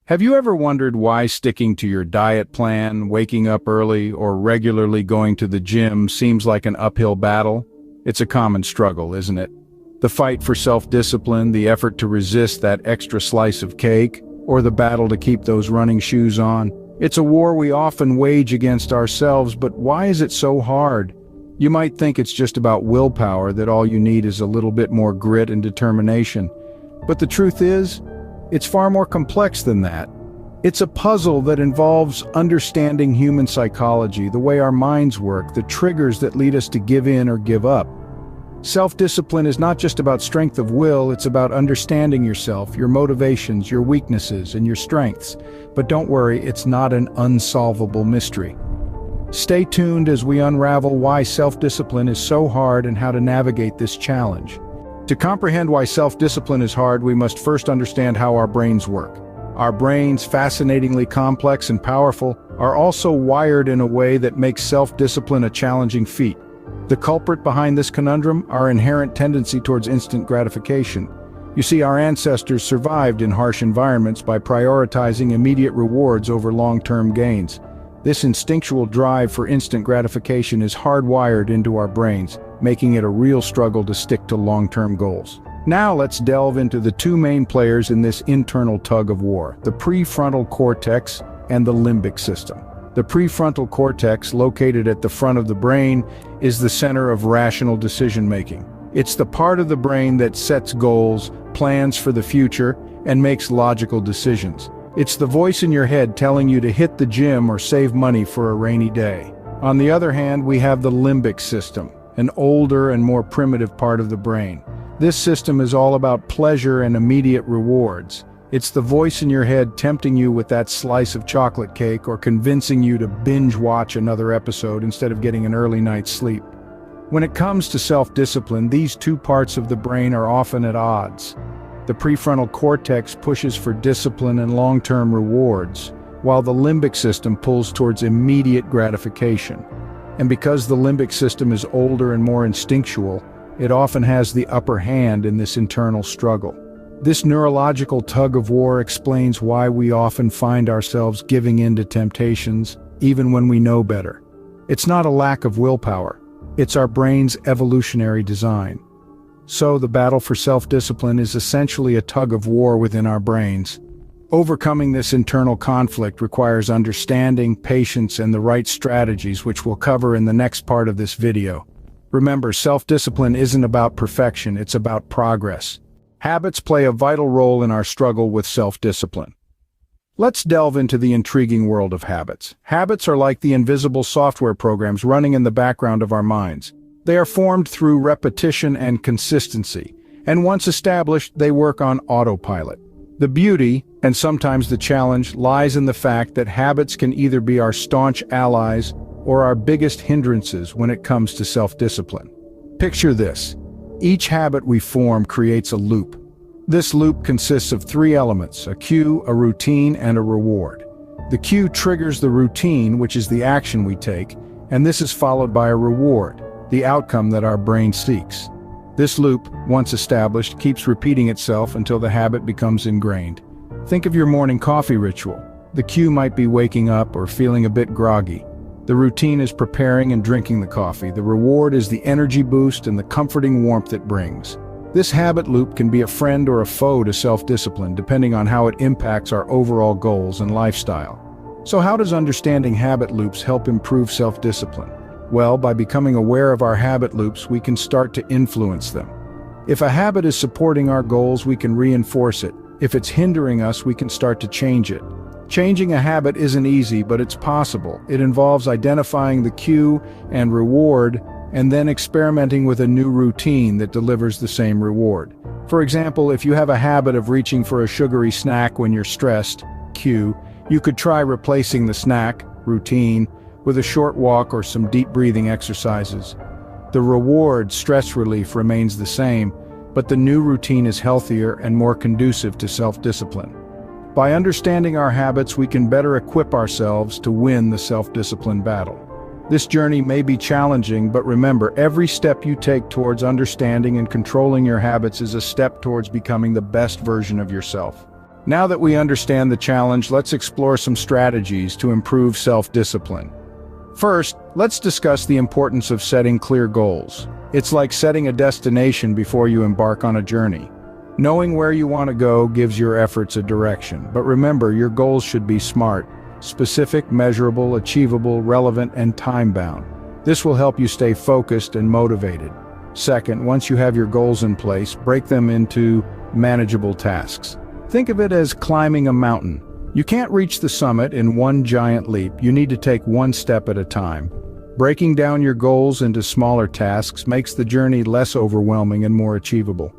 Have you ever wondered why sticking to your diet plan, waking up early, or regularly going to the gym seems like an uphill battle? It's a common struggle, isn't it? The fight for self-discipline, the effort to resist that extra slice of cake, or the battle to keep those running shoes on. It's a war we often wage against ourselves, but why is it so hard? You might think it's just about willpower, that all you need is a little bit more grit and determination. But the truth is, it's far more complex than that. It's a puzzle that involves understanding human psychology, the way our minds work, the triggers that lead us to give in or give up. Self-discipline is not just about strength of will, it's about understanding yourself, your motivations, your weaknesses, and your strengths. But don't worry, it's not an unsolvable mystery. Stay tuned as we unravel why self-discipline is so hard and how to navigate this challenge. To comprehend why self-discipline is hard, we must first understand how our brains work. Our brains, fascinatingly complex and powerful, are also wired in a way that makes self-discipline a challenging feat. The culprit behind this conundrum, our inherent tendency towards instant gratification. You see, our ancestors survived in harsh environments by prioritizing immediate rewards over long-term gains. This instinctual drive for instant gratification is hardwired into our brains, making it a real struggle to stick to long-term goals. Now let's delve into the two main players in this internal tug-of-war, the prefrontal cortex and the limbic system. The prefrontal cortex, located at the front of the brain, is the center of rational decision-making. It's the part of the brain that sets goals, plans for the future, and makes logical decisions. It's the voice in your head telling you to hit the gym or save money for a rainy day. On the other hand, we have the limbic system, an older and more primitive part of the brain. This system is all about pleasure and immediate rewards. It's the voice in your head tempting you with that slice of chocolate cake or convincing you to binge watch another episode instead of getting an early night's sleep. When it comes to self-discipline, these two parts of the brain are often at odds. The prefrontal cortex pushes for discipline and long-term rewards, while the limbic system pulls towards immediate gratification. And because the limbic system is older and more instinctual, it often has the upper hand in this internal struggle. This neurological tug-of-war explains why we often find ourselves giving in to temptations, even when we know better. It's not a lack of willpower, it's our brain's evolutionary design. So the battle for self-discipline is essentially a tug-of-war within our brains. Overcoming this internal conflict requires understanding, patience, and the right strategies, which we'll cover in the next part of this video. Remember, self-discipline isn't about perfection, it's about progress. Habits play a vital role in our struggle with self-discipline. Let's delve into the intriguing world of habits. Habits are like the invisible software programs running in the background of our minds. They are formed through repetition and consistency, and once established, they work on autopilot. The beauty, and sometimes the challenge, lies in the fact that habits can either be our staunch allies or our biggest hindrances when it comes to self-discipline. Picture this. Each habit we form creates a loop. This loop consists of three elements: a cue, a routine, and a reward. The cue triggers the routine, which is the action we take, and this is followed by a reward, the outcome that our brain seeks. This loop, once established, keeps repeating itself until the habit becomes ingrained. Think of your morning coffee ritual. The cue might be waking up or feeling a bit groggy. The routine is preparing and drinking the coffee. The reward is the energy boost and the comforting warmth it brings. This habit loop can be a friend or a foe to self-discipline, depending on how it impacts our overall goals and lifestyle. So how does understanding habit loops help improve self-discipline? Well, by becoming aware of our habit loops, we can start to influence them. If a habit is supporting our goals, we can reinforce it. If it's hindering us, we can start to change it. Changing a habit isn't easy, but it's possible. It involves identifying the cue and reward, and then experimenting with a new routine that delivers the same reward. For example, if you have a habit of reaching for a sugary snack when you're stressed, cue, you could try replacing the snack, routine, with a short walk or some deep breathing exercises. The reward, stress relief, remains the same, but the new routine is healthier and more conducive to self-discipline. By understanding our habits, we can better equip ourselves to win the self-discipline battle. This journey may be challenging, but remember, every step you take towards understanding and controlling your habits is a step towards becoming the best version of yourself. Now that we understand the challenge, let's explore some strategies to improve self-discipline. First, let's discuss the importance of setting clear goals. It's like setting a destination before you embark on a journey. Knowing where you want to go gives your efforts a direction, but remember, your goals should be SMART, specific, measurable, achievable, relevant, and time-bound. This will help you stay focused and motivated. Second, once you have your goals in place, break them into manageable tasks. Think of it as climbing a mountain. You can't reach the summit in one giant leap. You need to take one step at a time. Breaking down your goals into smaller tasks makes the journey less overwhelming and more achievable.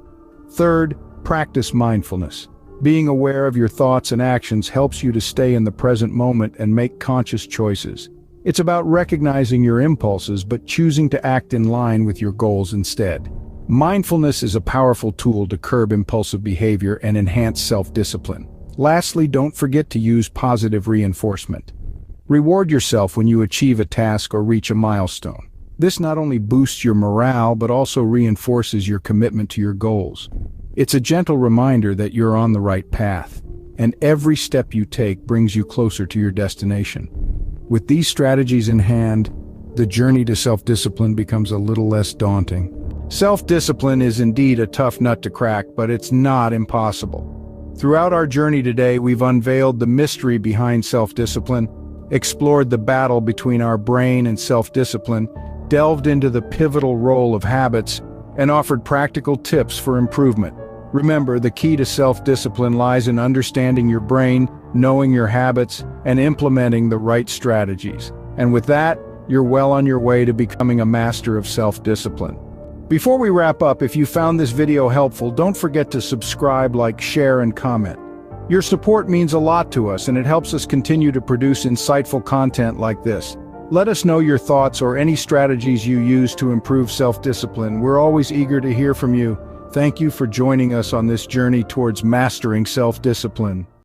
Third, practice mindfulness. Being aware of your thoughts and actions helps you to stay in the present moment and make conscious choices. It's about recognizing your impulses but choosing to act in line with your goals instead. Mindfulness is a powerful tool to curb impulsive behavior and enhance self-discipline. Lastly, don't forget to use positive reinforcement. Reward yourself when you achieve a task or reach a milestone. This not only boosts your morale but also reinforces your commitment to your goals. It's a gentle reminder that you're on the right path, and every step you take brings you closer to your destination. With these strategies in hand, the journey to self-discipline becomes a little less daunting. Self-discipline is indeed a tough nut to crack, but it's not impossible. Throughout our journey today, we've unveiled the mystery behind self-discipline, explored the battle between our brain and self-discipline, delved into the pivotal role of habits, and offered practical tips for improvement. Remember, the key to self-discipline lies in understanding your brain, knowing your habits, and implementing the right strategies. And with that, you're well on your way to becoming a master of self-discipline. Before we wrap up, if you found this video helpful, don't forget to subscribe, like, share, and comment. Your support means a lot to us, and it helps us continue to produce insightful content like this. Let us know your thoughts or any strategies you use to improve self-discipline. We're always eager to hear from you. Thank you for joining us on this journey towards mastering self-discipline.